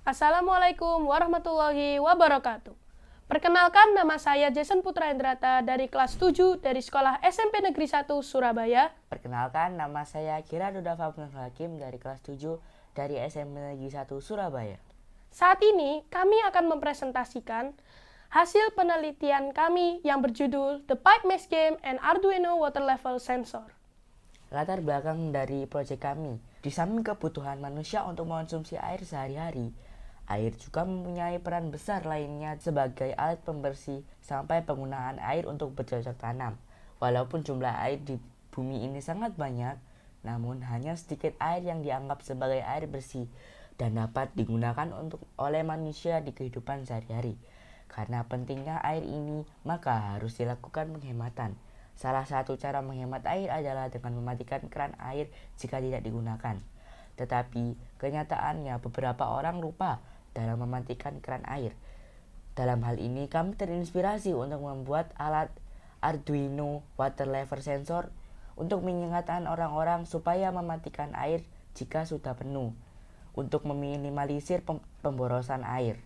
Assalamualaikum warahmatullahi wabarakatuh. Perkenalkan, nama saya Jason Putra Indrata dari kelas 7 dari Sekolah SMP Negeri 1 Surabaya. Perkenalkan, nama saya Kira Duda Fabnul Hakim dari kelas 7 dari SMP Negeri 1 Surabaya. Saat ini kami akan mempresentasikan hasil penelitian kami yang berjudul The Pipe Mesh Game and Arduino Water Level Sensor. Latar belakang dari proyek kami, di samping kebutuhan manusia untuk mengonsumsi air sehari-hari, air juga mempunyai peran besar lainnya sebagai alat pembersih sampai penggunaan air untuk bercocok tanam. Walaupun jumlah air di bumi ini sangat banyak, namun hanya sedikit air yang dianggap sebagai air bersih dan dapat digunakan oleh manusia di kehidupan sehari-hari. Karena pentingnya air ini, maka harus dilakukan penghematan. Salah satu cara menghemat air adalah dengan mematikan keran air jika tidak digunakan. Tetapi kenyataannya beberapa orang lupa dalam mematikan keran air. Dalam hal ini kami terinspirasi untuk membuat alat Arduino Water Level Sensor untuk mengingatkan orang-orang supaya mematikan air jika sudah penuh, untuk meminimalisir pemborosan air.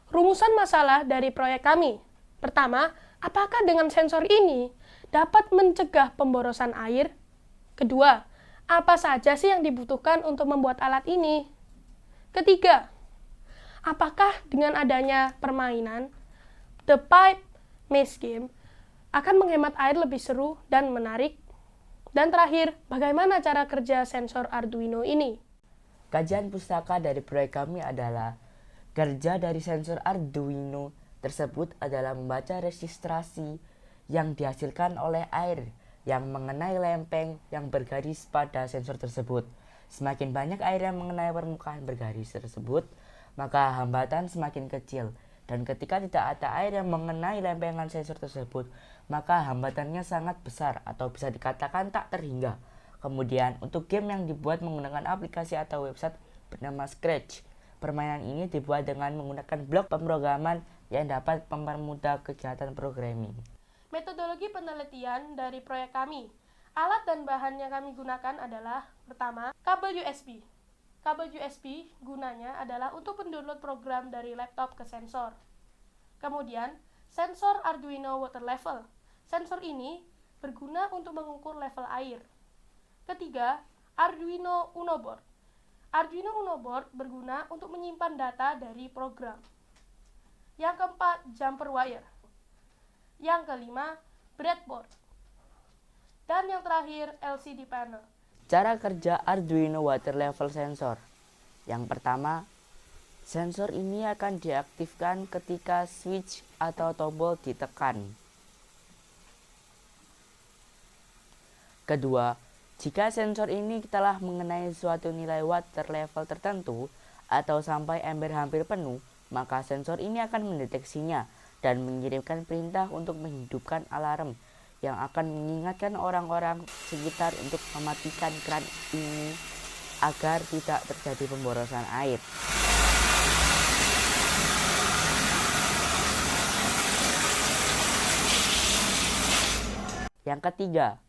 Rumusan masalah dari proyek kami. Pertama, apakah dengan sensor ini dapat mencegah pemborosan air? Kedua, apa saja sih yang dibutuhkan untuk membuat alat ini? Ketiga, apakah dengan adanya permainan The Pipe Mesh Game akan menghemat air lebih seru dan menarik? Dan terakhir, bagaimana cara kerja sensor Arduino ini? Kajian pustaka dari proyek kami adalah kerja dari sensor Arduino tersebut adalah membaca registrasi yang dihasilkan oleh air yang mengenai lempeng yang bergaris pada sensor tersebut. Semakin banyak air yang mengenai permukaan bergaris tersebut, maka hambatan semakin kecil. Dan ketika tidak ada air yang mengenai lempengan sensor tersebut, maka hambatannya sangat besar atau bisa dikatakan tak terhingga. Kemudian untuk game yang dibuat menggunakan aplikasi atau website bernama Scratch, permainan ini dibuat dengan menggunakan blok pemrograman yang dapat mempermudah kegiatan programming. Metodologi penelitian dari proyek kami. Alat dan bahan yang kami gunakan adalah, pertama, kabel USB. Kabel USB gunanya adalah untuk mendownload program dari laptop ke sensor. Kemudian, sensor Arduino Water Level. Sensor ini berguna untuk mengukur level air. Ketiga, Arduino Uno Board. Arduino Uno Board berguna untuk menyimpan data dari program. Yang keempat, jumper wire. Yang kelima, breadboard. Dan yang terakhir, LCD panel. Cara kerja Arduino Water Level Sensor. Yang pertama, sensor ini akan diaktifkan ketika switch atau tombol ditekan. Kedua, jika sensor ini telah mengenai suatu nilai water level tertentu atau sampai ember hampir penuh, maka sensor ini akan mendeteksinya dan mengirimkan perintah untuk menghidupkan alarm yang akan mengingatkan orang-orang sekitar untuk mematikan keran ini agar tidak terjadi pemborosan air. Yang ketiga,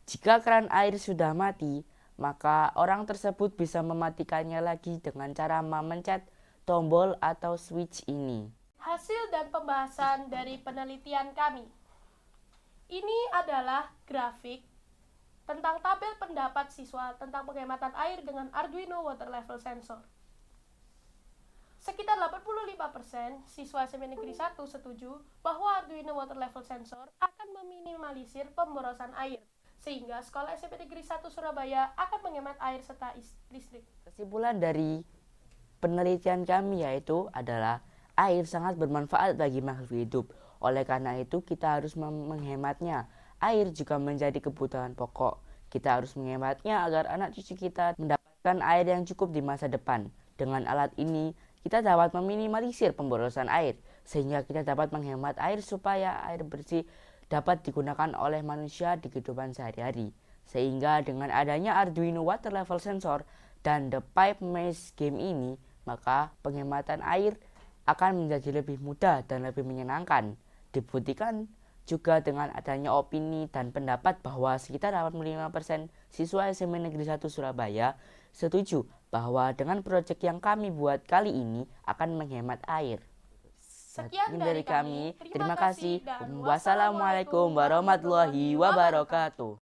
jika keran air sudah mati, maka orang tersebut bisa mematikannya lagi dengan cara memencet tombol atau switch ini. Hasil dan pembahasan dari penelitian kami. Ini adalah grafik tentang tabel pendapat siswa tentang penghematan air dengan Arduino Water Level Sensor. Sekitar 85% siswa SMP Negeri 1 setuju bahwa Arduino Water Level Sensor akan meminimalisir pemborosan air, sehingga Sekolah SMP Negeri 1 Surabaya akan menghemat air serta listrik. Kesimpulan dari penelitian kami yaitu adalah air sangat bermanfaat bagi makhluk hidup. Oleh karena itu kita harus menghematnya. Air juga menjadi kebutuhan pokok. Kita harus menghematnya agar anak cucu kita mendapatkan air yang cukup di masa depan. Dengan alat ini kita dapat meminimalisir pemborosan air sehingga kita dapat menghemat air supaya air bersih dapat digunakan oleh manusia di kehidupan sehari-hari. Sehingga dengan adanya Arduino Water Level Sensor dan The Pipe Mesh Game ini, maka penghematan air akan menjadi lebih mudah dan lebih menyenangkan. Dibuktikan juga dengan adanya opini dan pendapat bahwa sekitar 85% siswa SMP Negeri 1 Surabaya setuju bahwa dengan proyek yang kami buat kali ini akan menghemat air. Sekian dari kami. Terima kasih. dan Wassalamualaikum warahmatullahi wabarakatuh.